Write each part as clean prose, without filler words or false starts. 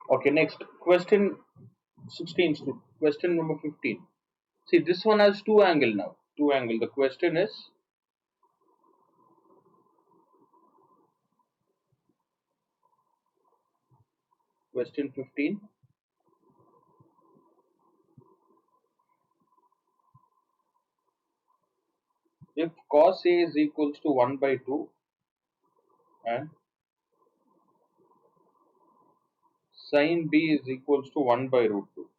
Okay, next question 16. Question number 15. See, this one has two angle now. Two angle. The question is, question 15. If cos A is equals to 1 by 2 and sin B is equals to 1 by root 2.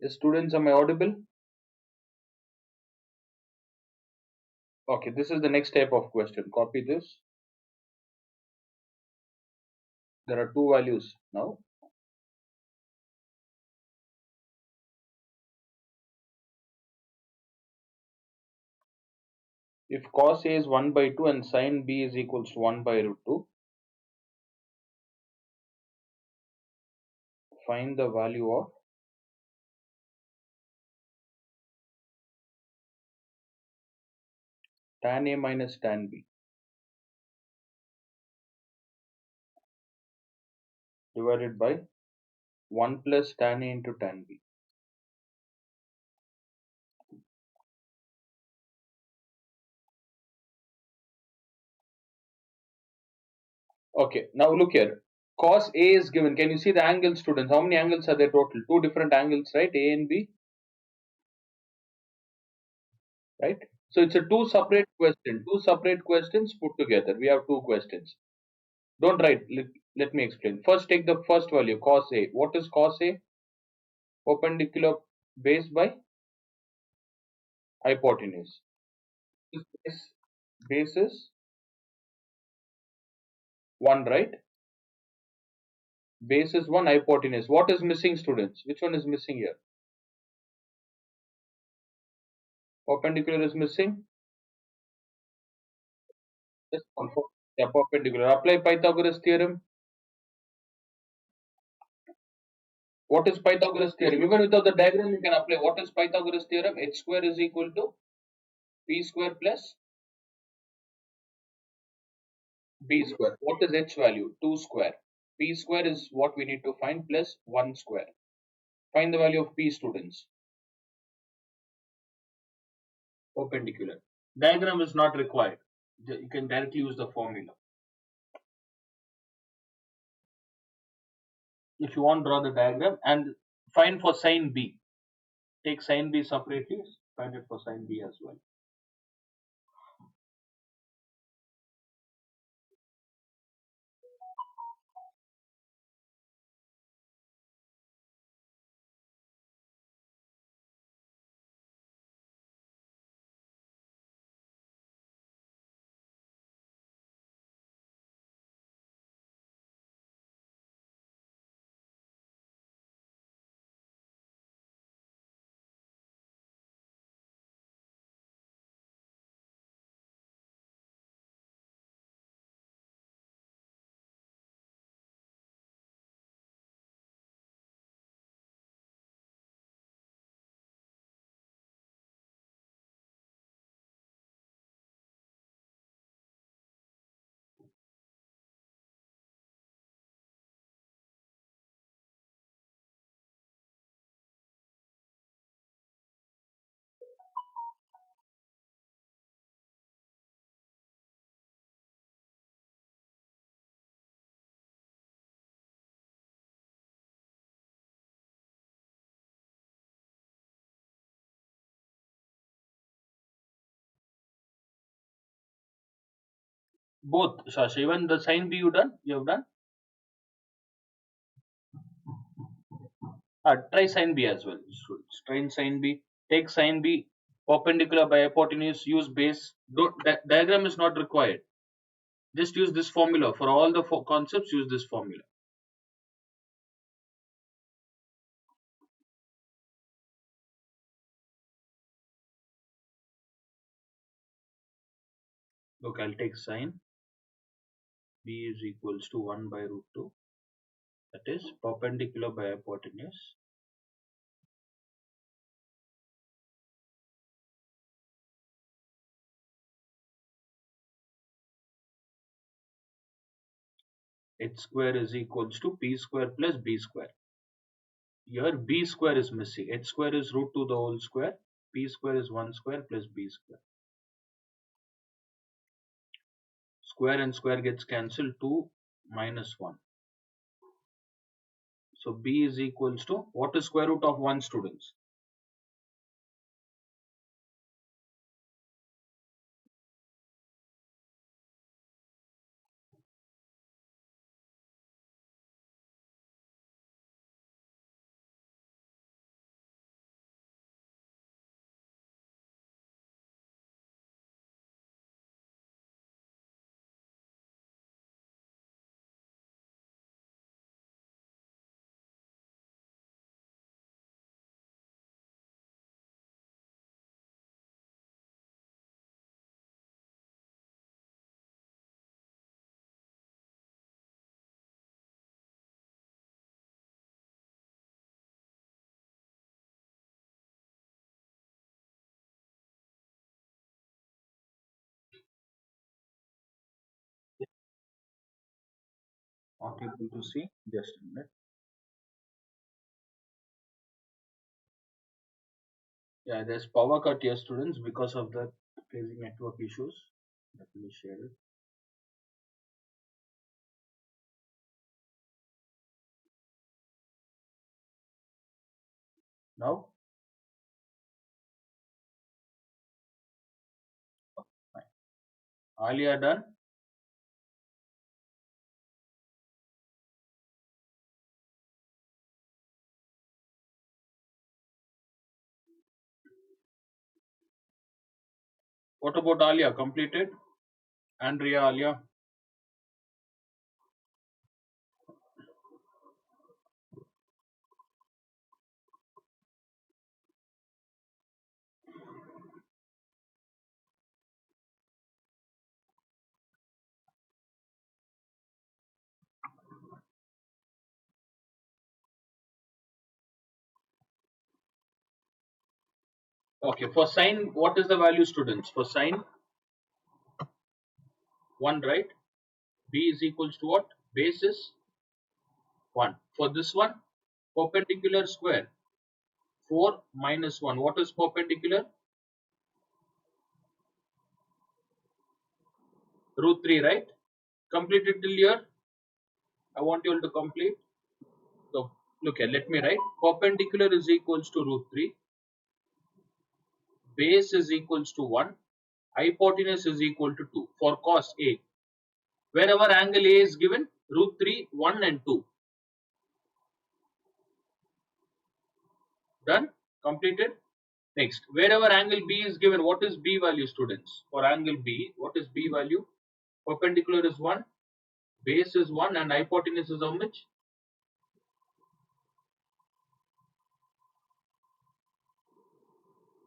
Yes, students, am I audible? Okay, this is the next type of question. Copy this. There are two values now. If cos A is 1 by 2 and sin B is equals to 1 by root 2, find the value of tan A minus tan B divided by 1 plus tan A into tan B. Okay, now look here. Cos A is given. Can you see the angles, students? How many angles are there total? Two different angles, right? A and B, right? So it's a two separate question. Two separate questions put together. We have two questions. Don't write. Let me explain. First, take the first value, cos A. What is cos A? Perpendicular base by hypotenuse. This base is 1, right? Base is 1, hypotenuse. What is missing, students? Which one is missing here? Perpendicular is missing. Just confirm. Yeah, perpendicular. Apply Pythagoras theorem. What is Pythagoras theorem? Even without the diagram, you can apply. What is Pythagoras theorem? H square is equal to P square plus B square. What is H value? 2 square. P square is what we need to find plus 1 square. Find the value of P, students. Perpendicular. Diagram is not required. You can directly use the formula. If you want, draw the diagram and find for sin B. Take sin B separately. Find it for sin B as well. Both, Sasha. Even the sin B you done? You have done? Try sin B as well. Try sin B. Take sin B perpendicular by hypotenuse. Use base. Diagram is not required. Just use this formula for all the concepts. Use this formula. Look, I'll take sine b is equals to 1 by root 2. That is perpendicular by hypotenuse. H square is equals to p square plus b square. Here b square is missing. H square is root 2 the whole square. P square is 1 square plus b square. Square and square gets cancelled. 2 minus 1. So b is equals to, what is square root of 1, students? Not able to see? Just a minute. Yeah, there's power cut here, students, because of the crazy network issues. Let me share it. Now, fine. Alia done. What about Alia? Completed? Andrea, Alia? Okay, for sine, what is the value, students? For sine, 1, right? B is equals to what? Base is 1. For this one, perpendicular square, 4 minus 1. What is perpendicular? Root 3, right? Completed till here. I want you all to complete. So, look here, let me write. Perpendicular is equals to root 3. Base is equals to 1. Hypotenuse is equal to 2. For cos A, wherever angle A is given, root 3, 1 and 2. Done? Completed? Next, wherever angle B is given, what is B value, students? For angle B, what is B value? Perpendicular is 1, base is 1, and hypotenuse is how much?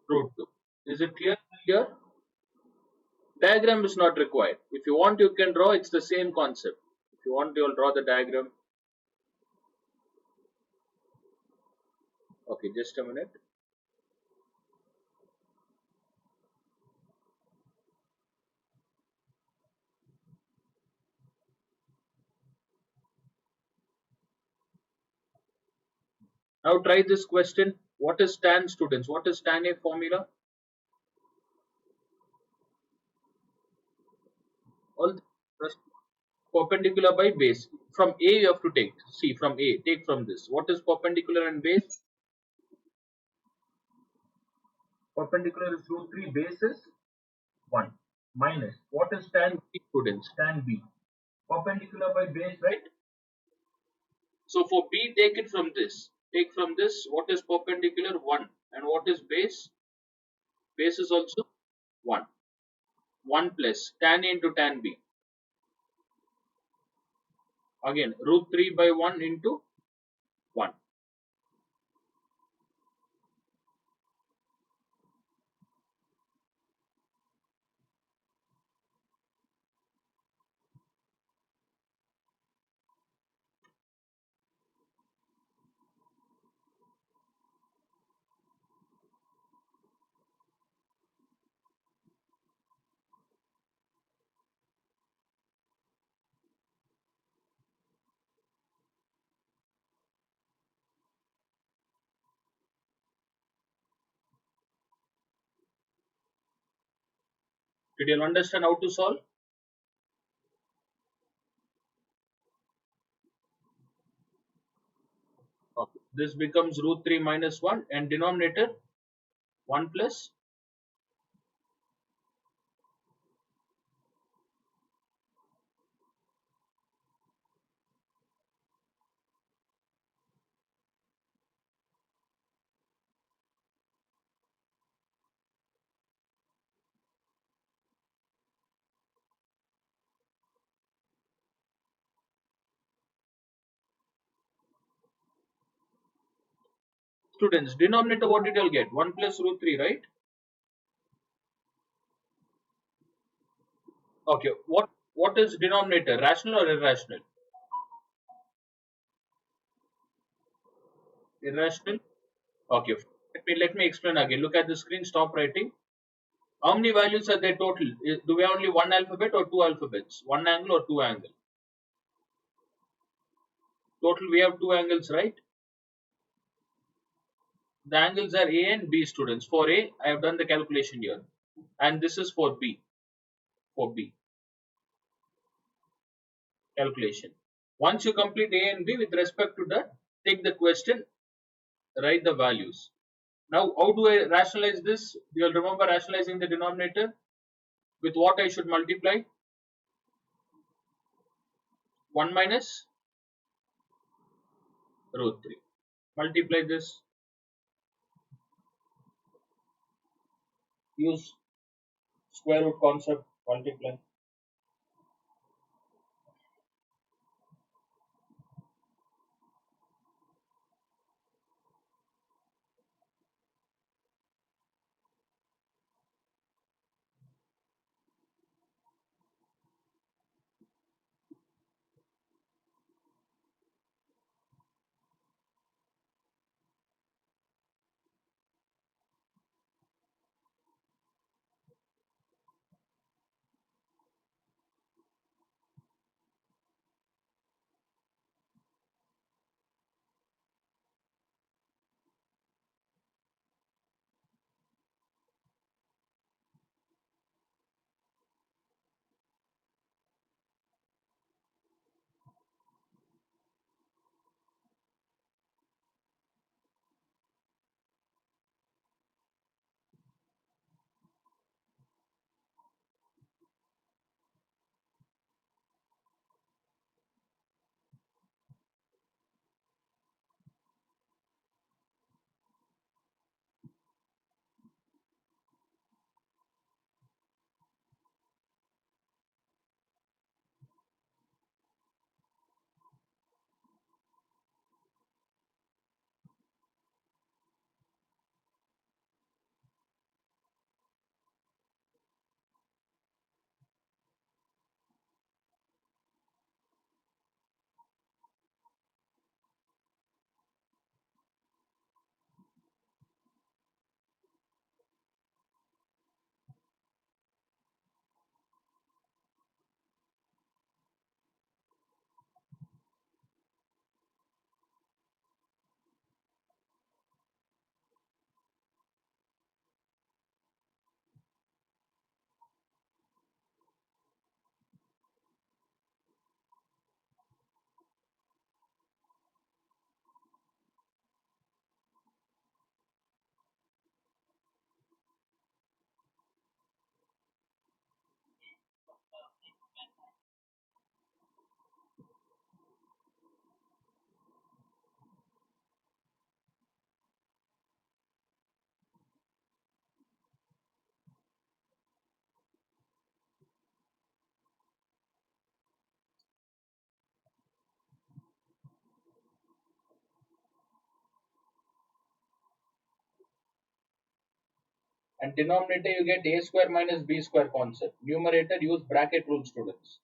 Root 2. Is it clear here? Diagram is not required. If you want, you can draw. It's the same concept. If you want, you'll draw the diagram. Okay, just a minute. Now try this question. What is tan, students? What is tan A formula? All perpendicular by base. From A you have to take. See, from A, take from this. What is perpendicular and base? Perpendicular is root 3, base is 1. Minus. What is tan B, students? Tan B. Perpendicular by base, right? So for B, take it from this. Take from this. What is perpendicular? 1. And what is base? Base is also 1. 1 plus tan A into tan B. Again, root 3 by 1 into 1. Did you understand how to solve? Okay. This becomes root 3 minus 1 and denominator 1 plus. Students, denominator what did you all get? 1 plus root 3, right? Okay. What is denominator? Rational or irrational? Irrational. Okay. Let me explain again. Look at the screen. Stop writing. How many values are there total? Do we have only one alphabet or two alphabets? One angle or two angle? Total we have two angles, right? The angles are A and B, students. For A, I have done the calculation here. And this is for B. For B. Calculation. Once you complete A and B with respect to that, take the question, write the values. Now, how do I rationalize this? You'll remember rationalizing the denominator with what I should multiply? 1 minus root 3. Multiply this. Use square root concept. Multiply. And denominator you get a square minus b square concept. Numerator use bracket rule, students.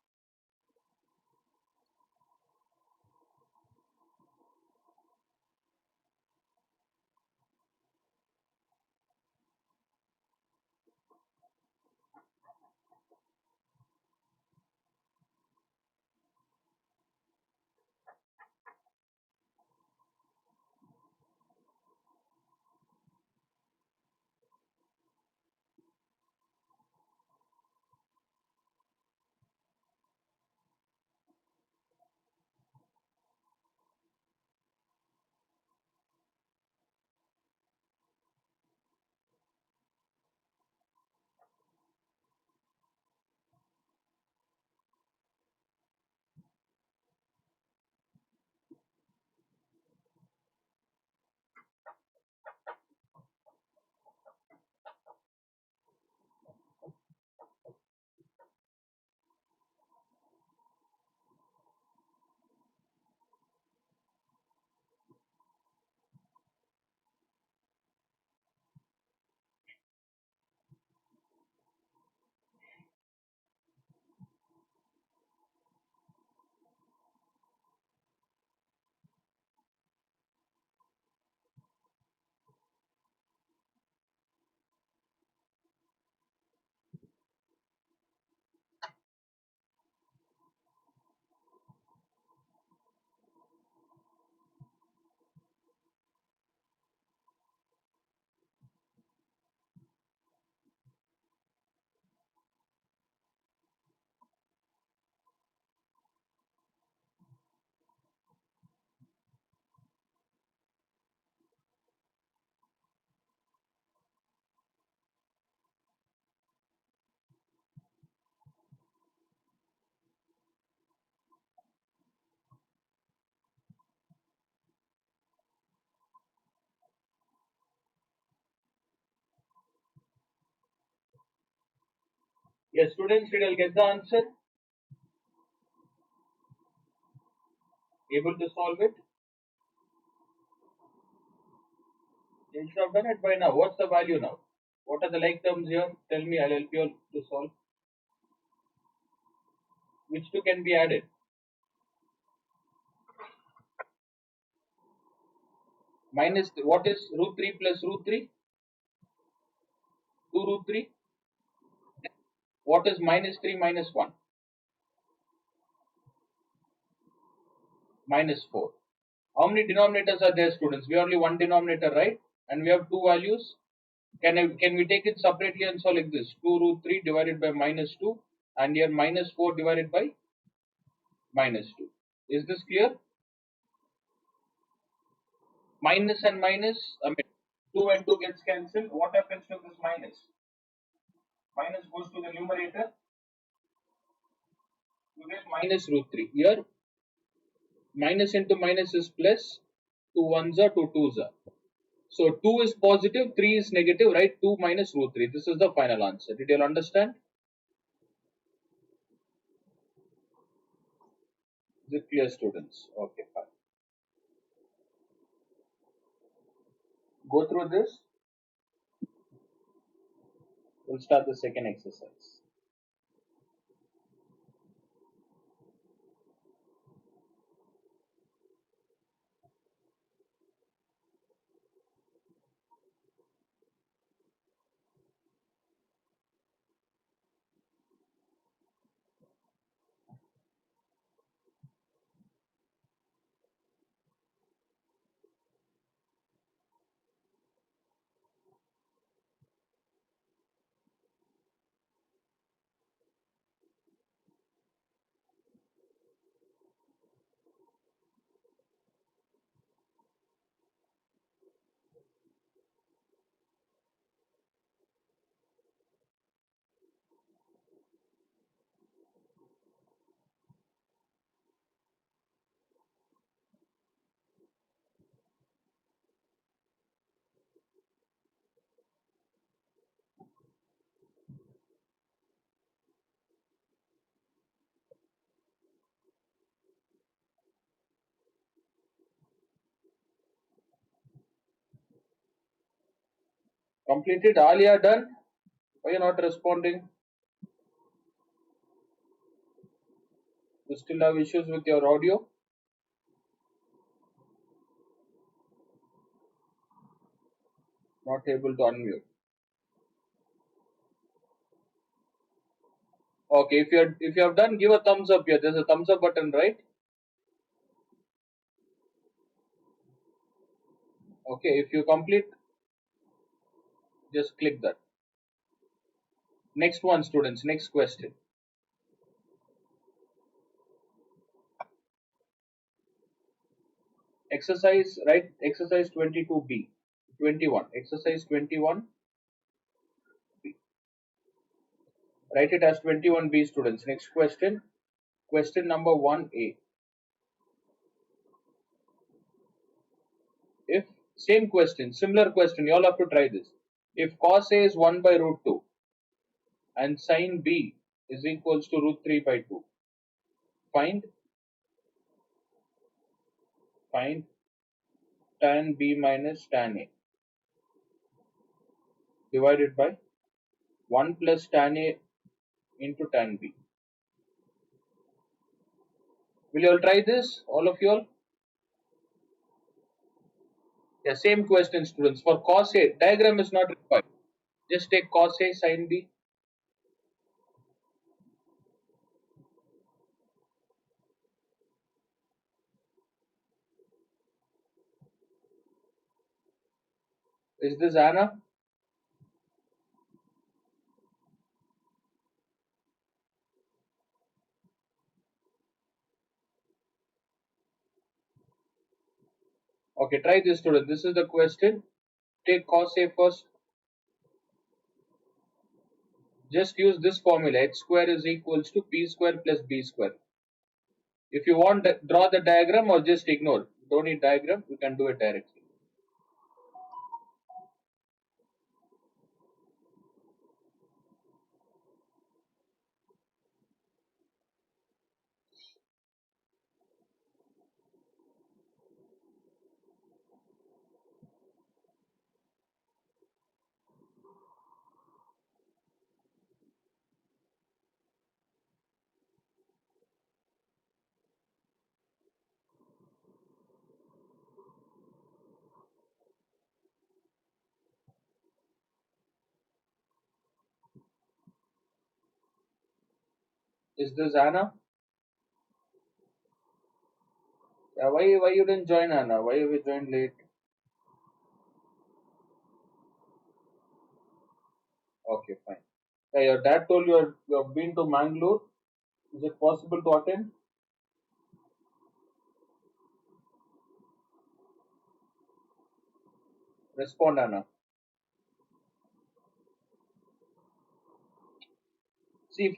Yes, students, did you get the answer? Able to solve it? You should have done it by now. What's the value now? What are the like terms here? Tell me, I'll help you all to solve. Which two can be added? Minus, what is root 3 plus root 3? 2 root 3. What is minus 3 minus 1? Minus 4. How many denominators are there, students? We have only one denominator, right? And we have two values. Can we take it separately and solve like this? 2 root 3 divided by minus 2, and here minus 4 divided by minus 2. Is this clear? Minus and minus, 2 and 2 gets cancelled. What happens to this minus? Minus goes to the numerator. You get minus root 3. Here, minus into minus is plus. 2 ones are 2 twos are. So 2 is positive, 3 is negative, right? 2 minus root 3. This is the final answer. Did you all understand? Is it clear, students? Okay, fine. Go through this. We'll start the second exercise. Completed? All you are done? Why are you not responding? You still have issues with your audio? Not able to unmute. Okay, if you have done, give a thumbs up here. There's a thumbs up button, right? Okay, if you complete, just click that. Next one, students. Next question. Exercise, right? Exercise 22B. 21. Exercise 21. Write it as 21B, students. Next question. Question number 1A. If same question, similar question, you all have to try this. If cos A is 1 by root 2 and sin B is equals to root 3 by 2, find tan B minus tan A divided by 1 plus tan A into tan B. Will you all try this? All of you all? Yeah, same question, students. For cos A, diagram is not required. Just take cos A sin B. Is this Anna? Okay, try this, student. This is the question. Take cos A first. Just use this formula. H square is equals to P square plus B square. If you want, draw the diagram or just ignore. Don't need diagram. You can do it directly. Is this Anna? Yeah, why you didn't join, Anna? Why you joined late? Okay, fine. Yeah, your dad told you have been to Mangalore. Is it possible to attend? Respond, Anna. See, if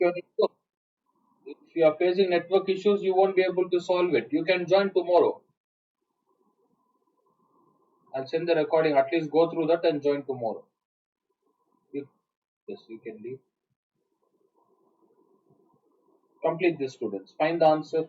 you are facing network issues, you won't be able to solve it. You can join tomorrow. I'll send the recording. At least go through that and join tomorrow. You, yes, you can leave. Complete this, students. Find the answer.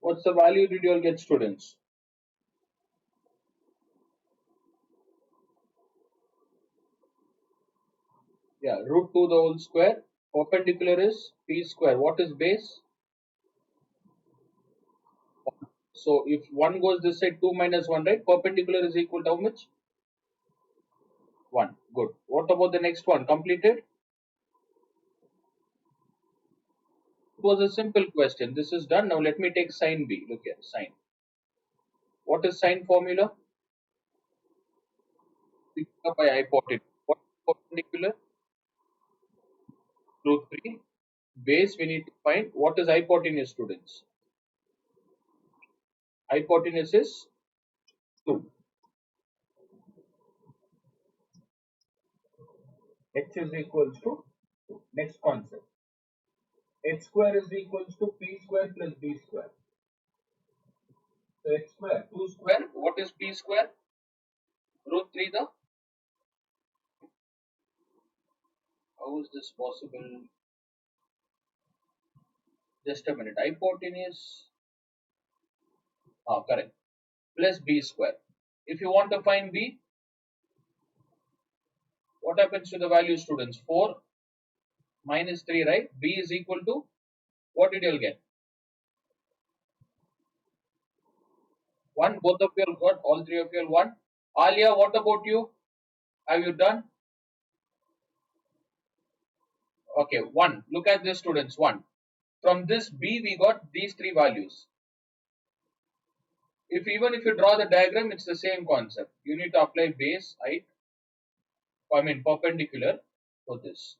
What's the value did you all get, students? Yeah, root 2 the whole square. Perpendicular is p square. What is base? So if 1 goes this side, 2 minus 1, right? Perpendicular is equal to how much? 1. Good. What about the next one? Completed? It was a simple question. This is done. Now let me take sine B. Look here, sine. What is sine formula? Theta by hypotenuse. What is perpendicular? Root 3. Base we need to find. What is hypotenuse, students? Hypotenuse is 2. H is equals to Next concept. X square is equals to P square plus B square. So X square, 2 square, what is P square? Root 3 the, how is this possible? Just a minute, hypotenuse, correct, plus B square. If you want to find B, what happens to the value, students? 4 minus 3, right? B is equal to, what did you get? 1, both of you got, all three of you 1. Alia, what about you? Have you done? Okay, 1. Look at this, students, 1. From this B, we got these three values. Even if you draw the diagram, it's the same concept. You need to apply base, height, perpendicular to this.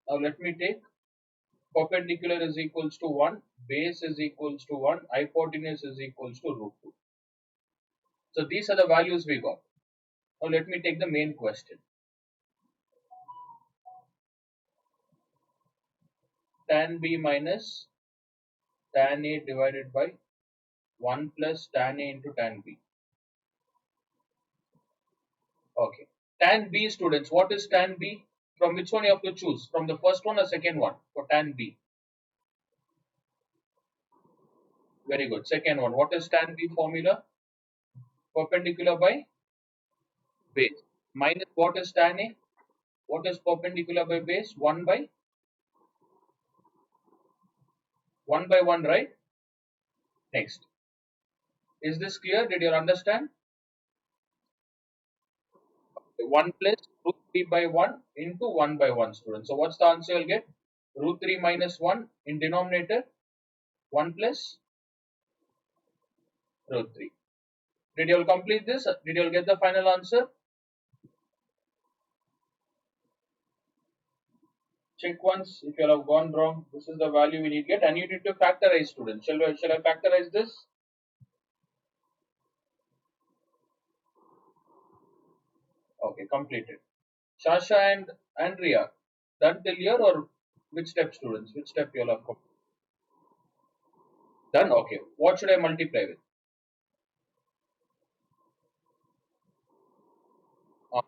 Now let me take perpendicular is equals to 1, base is equals to 1, hypotenuse is equals to root 2. So these are the values we got. Now let me take the main question. Tan B minus tan A divided by 1 plus tan A into tan B. Okay. Tan B, students, what is tan B? From which one you have to choose? From the first one or second one for tan B? Very good. Second one. What is tan B formula? Perpendicular by base. Minus what is tan A? What is perpendicular by base? 1 by 1, right? Next. Is this clear? Did you understand? 1 plus root 3 by 1 into 1 by 1, students. So what's the answer you'll get? Root 3 minus 1 in denominator. 1 plus root 3. Did you all complete this? Did you all get the final answer? Check once if you have gone wrong. This is the value we need to get, and you need to factorize, students. Shall I factorize this? Okay, completed. Shasha and Andrea, done till here, or which step, students? Which step you all have completed? Done. Okay. What should I multiply with?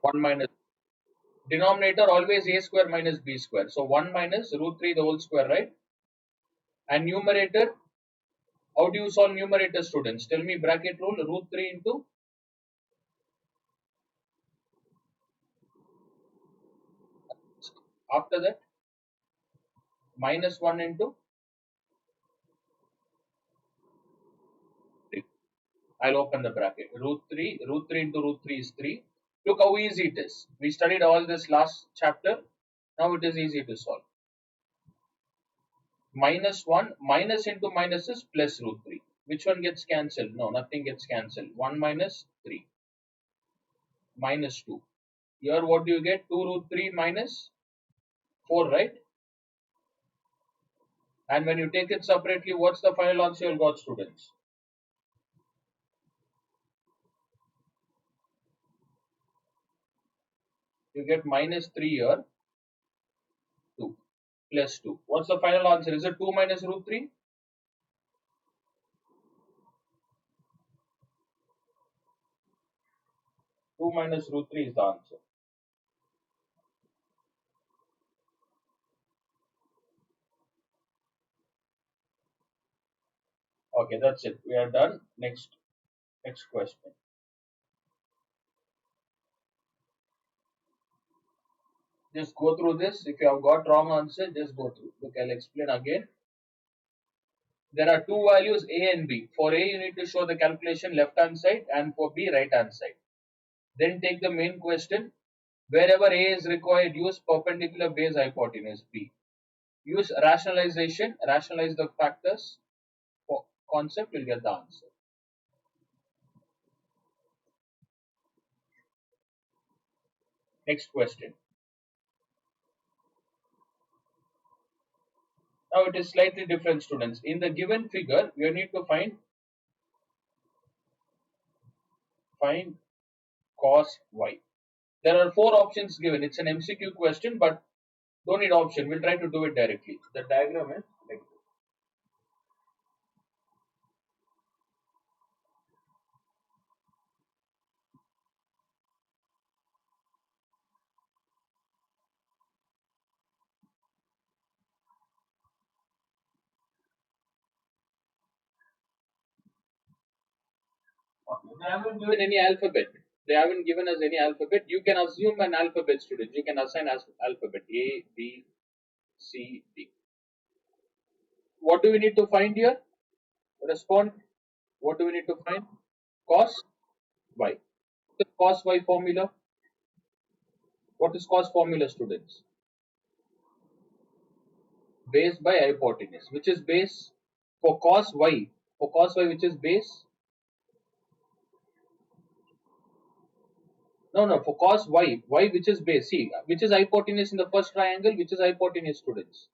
1 minus denominator always a square minus b square. So 1 minus root 3 the whole square, right? And numerator, how do you solve numerator, students? Tell me bracket rule. Root 3 into, after that, minus 1 into 3. I'll open the bracket. Root 3 into root 3 is 3. Look how easy it is. We studied all this last chapter. Now it is easy to solve. Minus 1, minus into minus is plus root 3. Which one gets cancelled? No, nothing gets cancelled. 1 minus 3. Minus 2. Here what do you get? 2 root 3 minus 4, right? And when you take it separately, what's the final answer you got, students? You get minus 3 here, 2, plus 2. What's the final answer? Is it 2 minus root 3? Two minus root 3 is the answer. Okay, that's it. We are done. Next question. Just go through this. If you have got wrong answer, just go through. Look, I'll explain again. There are two values A and B. For A, you need to show the calculation left hand side, and for B, right hand side. Then take the main question. Wherever A is required, use perpendicular base hypotenuse B. Use rationalization, rationalize the factors. For concept, you'll get the answer. Next question. Now it is slightly different, students. In the given figure, you need to find cos y. There are four options given. It's an MCQ question, but don't need option. We'll try to do it directly. The diagram is like this. Okay. They haven't given any alphabet. They haven't given us any alphabet. You can assume an alphabet, students. You can assign as alphabet A, B, C, D. What do we need to find here? Respond. What do we need to find? Cos Y. The cos Y formula. What is cos formula, students? Base by hypotenuse. Which is base for cos Y? For cos Y, which is base? No, no. For cos Y, Y which is base? See, which is hypotenuse in the first triangle? Which is hypotenuse, students?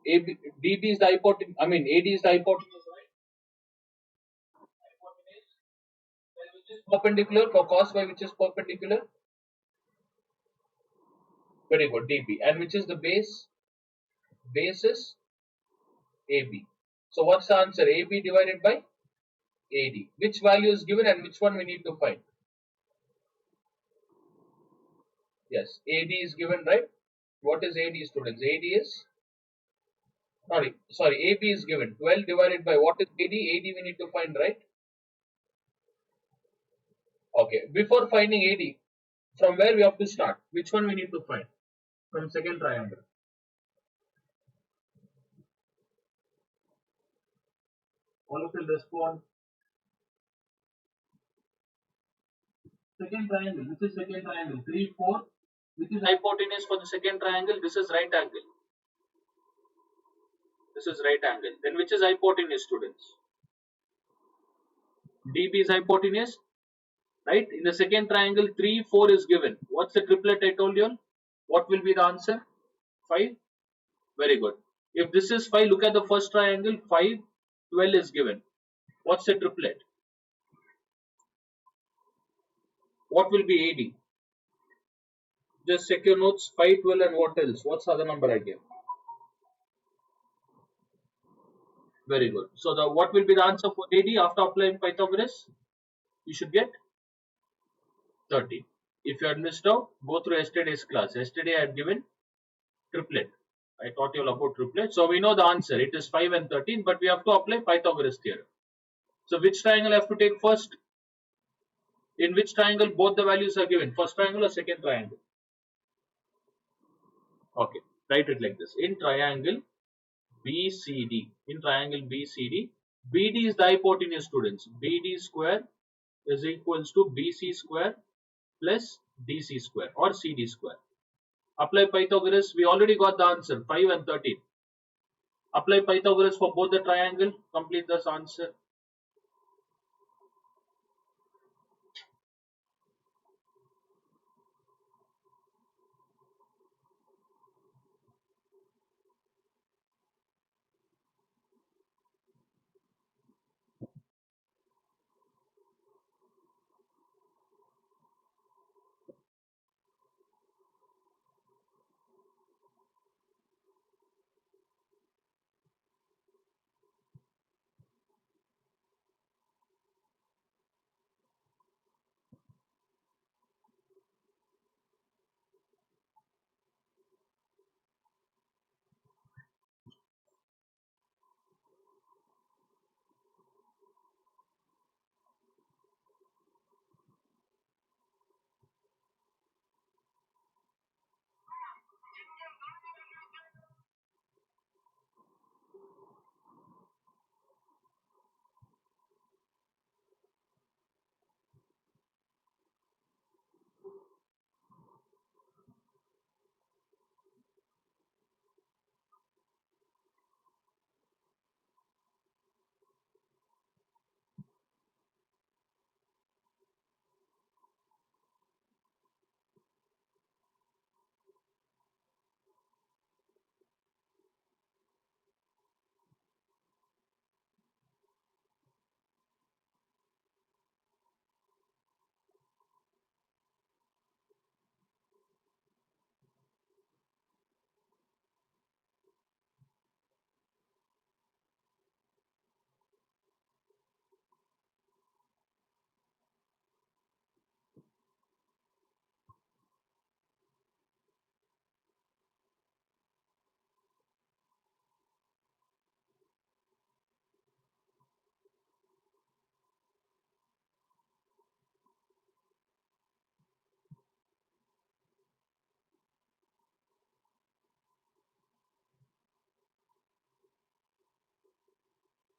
DB is the hypotenuse. I mean, AD is the hypotenuse, right? Hypotenuse. Then which is perpendicular for cos Y, which is perpendicular? Very good, DB. And which is the base? Base is AB. So what's the answer? AB divided by AD. Which value is given and which one we need to find? Yes, AD is given, right? What is AD, students? AD is, sorry, AB is given. 12 divided by what is AD? AD we need to find, right? Okay, before finding AD, from where we have to start? Which one we need to find? From second triangle. All of will respond. Second triangle. Which is second triangle? 3, 4. Which is hypotenuse for the second triangle? This is right angle. This is right angle. Then which is hypotenuse, students? DB is hypotenuse, right? In the second triangle, 3, 4 is given. What's the triplet I told you? What will be the answer? 5. Very good. If this is 5, look at the first triangle. 5, 12 is given. What's the triplet? What will be AD? Just check your notes. 5, 12 and what else? What's the other number I gave? Very good. So the what will be the answer for AD after applying Pythagoras? You should get 13. If you had missed out, go through yesterday's class. Yesterday I had given triplet. I taught you all about triplet. So we know the answer. It is 5 and 13, but we have to apply Pythagoras theorem. So which triangle I have to take first? In which triangle both the values are given? First triangle or second triangle? Okay, write it like this. In triangle BCD, BD is the hypotenuse, students. BD square is equals to BC square plus DC square or CD square. Apply Pythagoras. We already got the answer 5 and 13. Apply Pythagoras for both the triangle. Complete this answer.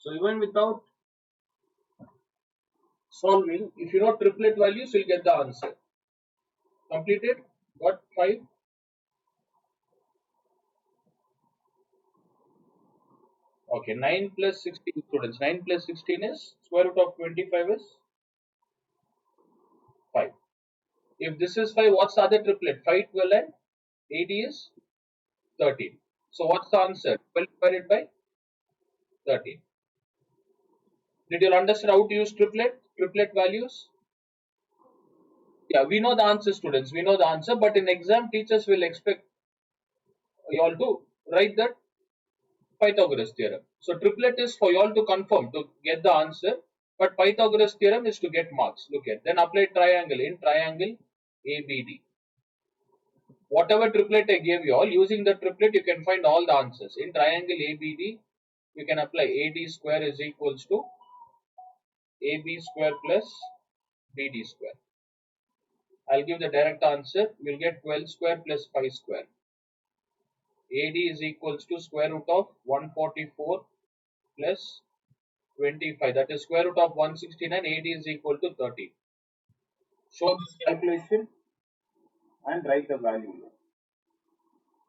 So even without solving, if you know triplet values, you'll get the answer. Completed? Got 5? Okay, 9 plus 16 students. 9 plus 16 is square root of 25 is 5. If this is 5, what's the other triplet? 5, 12 and 80 is 13. So what's the answer? 12 divided by 13. Did you understand how to use triplet values? Yeah, we know the answer, students. We know the answer, but in exam, teachers will expect you all to write that Pythagoras theorem. So triplet is for you all to confirm to get the answer, but Pythagoras theorem is to get marks. Look at then apply triangle in triangle ABD. Whatever triplet I gave you all, using the triplet you can find all the answers. In triangle ABD, you can apply AD square is equals to AB square plus BD square. I'll give the direct answer. We'll get 12 square plus 5 square. AD is equals to square root of 144 plus 25. That is square root of 169. AD is equal to 30. Show this calculation and write the value here.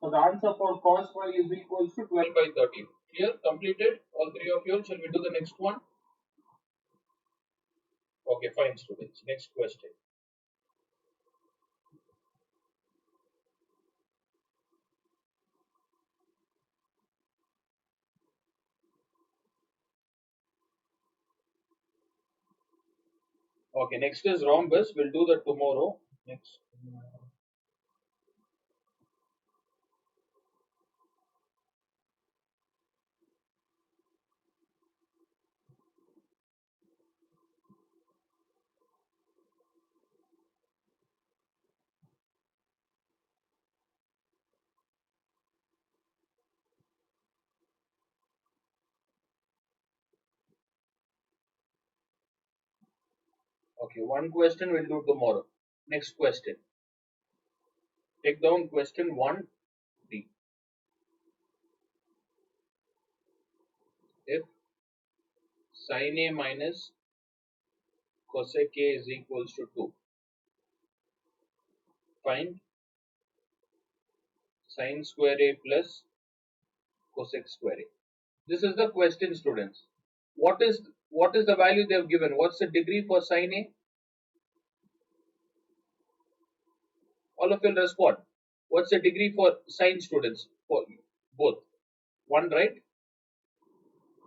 So the answer for cos phi is equals to 12 by 13. Here completed. All three of you. Shall we do the next one? Okay, fine, students. Next question. Okay, next is rhombus. We'll do that tomorrow. Next. Okay, one question we'll do tomorrow. Next question. Take down question 1D. If sin A minus cosec A is equals to 2, find sin square A plus cosec square A. This is the question, students. What is the value they have given? What's the degree for sin A? All of you will respond. What's the degree for sin, students? For both. 1, right?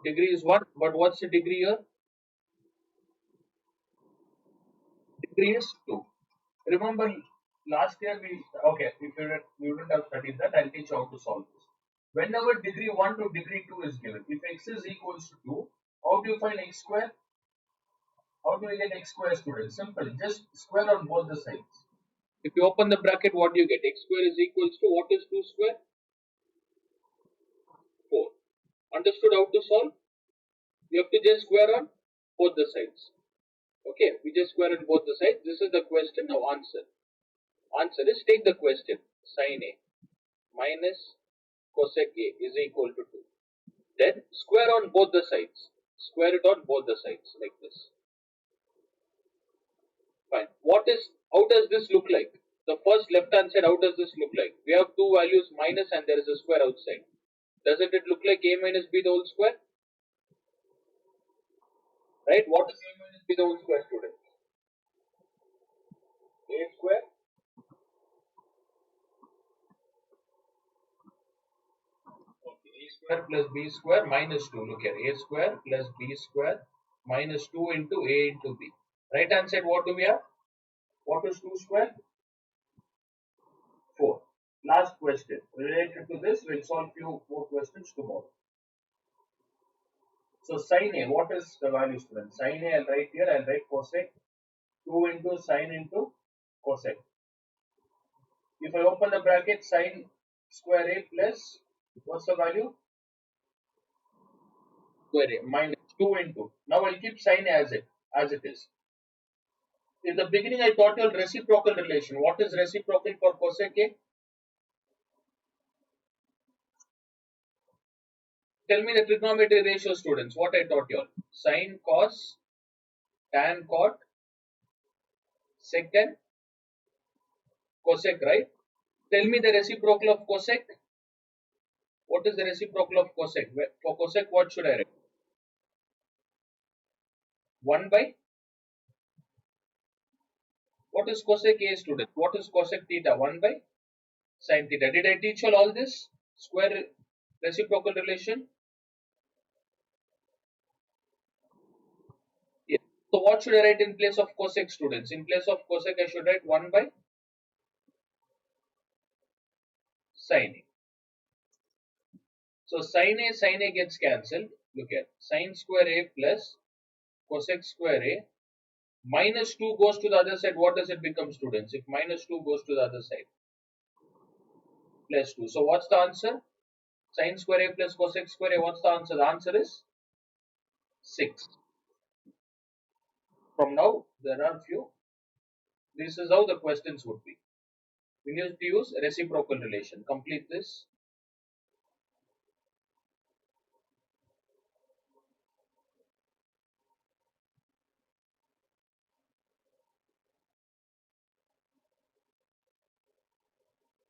Degree is 1, but what's the degree here? Degree is 2. Remember last year if you wouldn't have studied that, I'll teach you how to solve this. Whenever degree 1 to degree 2 is given, if x is equals to 2, how do you find x square? How do you get x square, students? Simple, just square on both the sides. If you open the bracket, what do you get? X square is equals to what is 2 square? 4. Understood how to solve? You have to just square on both the sides. Okay, we just square on both the sides. This is the question. Now answer. Answer is take the question. Sin A minus cosec A is equal to 2. Then square on both the sides. Square it on both the sides like this. Fine. How does this look like? The first left hand side, how does this look like? We have two values minus and there is a square outside. Doesn't it look like A minus B the whole square? Right? What is A minus B the whole square, students? A square. Okay, A square plus B square minus 2. Look here. A square plus B square minus 2 into A into B. Right hand side, what do we have? What is 2 square? 4. Last question. Related to this, we'll solve few more questions tomorrow. So sin A, what is the value, student? Sin A, I'll write here, I'll write cosec 2 into sin into cosec. If I open the bracket, sin square A plus, what's the value? Square A minus 2 into. Now I'll keep sin A as it is. In the beginning, I taught you reciprocal relation. What is reciprocal for cosec A? tell me the trigonometry ratio, students. What I taught you all: sine, cos, tan, cot, sec, and cosec, right? Tell me the reciprocal of cosec. What is the reciprocal of cosec? For cosec, what should I write? 1 by, what is cosec A, student? What is cosec theta? 1 by sin theta. Did I teach you all this? Square reciprocal relation? Yes. So what should I write in place of cosec, students? In place of cosec, I should write 1 by sin A. So sin A gets cancelled. Look at sin square A plus cosec square A minus 2 goes to the other side. What does it become, students? If minus 2 goes to the other side, plus 2. So what's the answer? Sin square A plus cosec square A. What's the answer? The answer is 6. From now, there are few. This is how the questions would be. We need to use reciprocal relation. Complete this.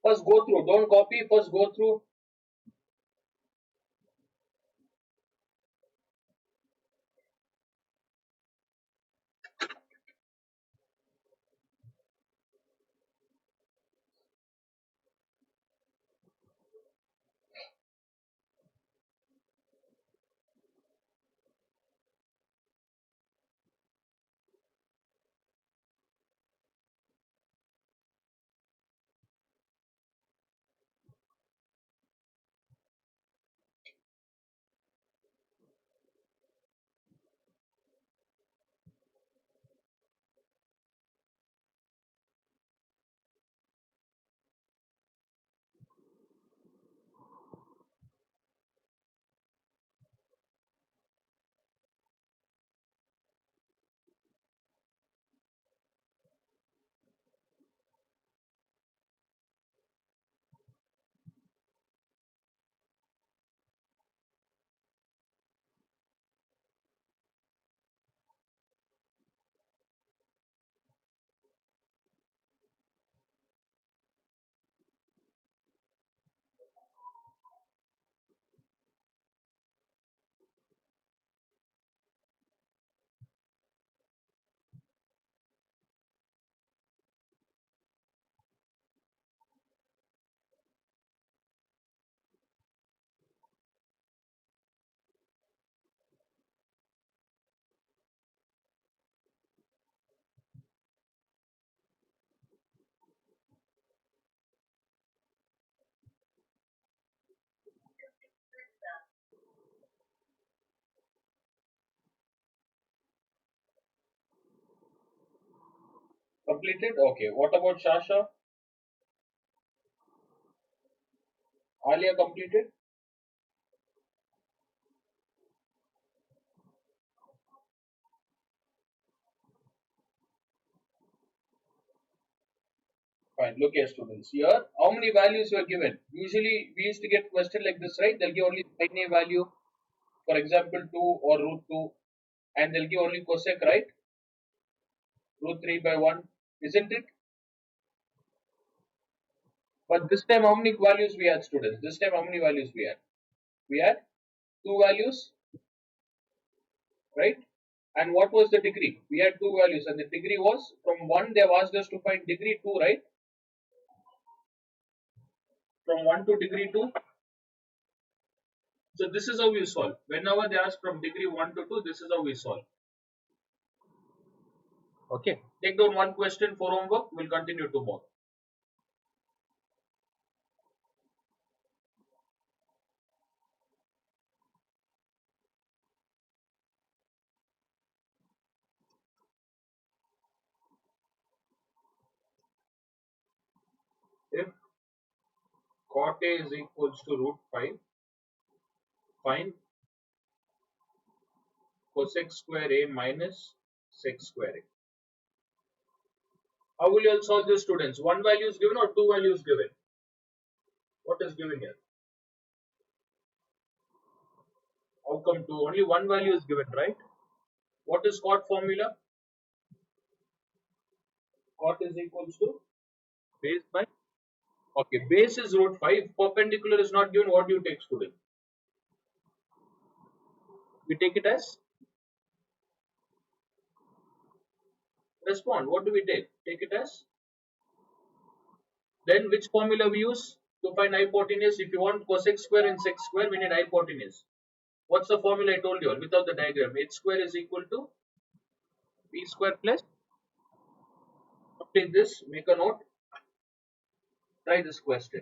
First go through. Don't copy. First go through. Completed. Okay. What about Shasha? Alia completed. Fine. Look here, students. Here, how many values were given? Usually, we used to get question like this, right? They'll give only sin A value, for example, 2 or root 2, and they'll give only cosec, right? Root 3 by 1, isn't it? But this time, how many values we had, students? This time, how many values we had? We had 2 values, right? And what was the degree? We had 2 values, and the degree was from 1, they've asked us to find degree 2, right? From 1 to degree 2. So this is how we solve. Whenever they ask from degree 1 to 2, this is how we solve. Okay. Take down one question for homework. We'll continue tomorrow. If cot A is equals to root 5, find cosec square A minus sec square A. How will you all solve this, students? One value is given or two values given? What is given here? How come 2? Only one value is given, right? What is cot formula? Cot is equals to base by. Okay, base is root 5. Perpendicular is not given. What do you take, student? We take it as respond. What do we take? Take it as. Then which formula we use to find hypotenuse? If you want cosec square and sec square, we need hypotenuse. What's the formula I told you without the diagram? H square is equal to b square plus. Take this, make a note, try this question.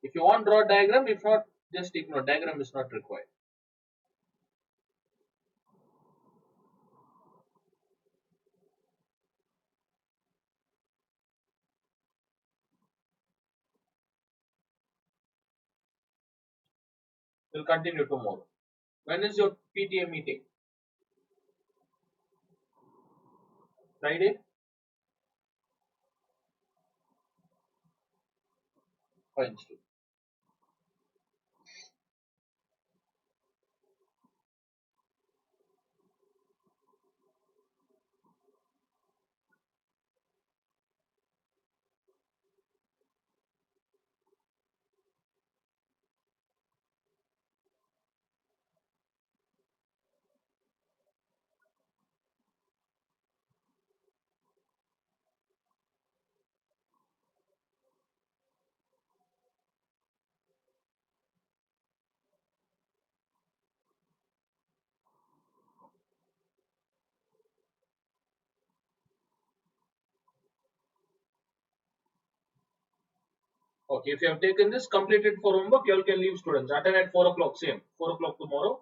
If you want draw diagram, if not, just ignore. Diagram is not required. We'll continue tomorrow. When is your PTA meeting? Friday? Fine. Okay, if you have taken this, completed for homework, you all can leave, students. Attend at 4 o'clock, same. 4 o'clock tomorrow.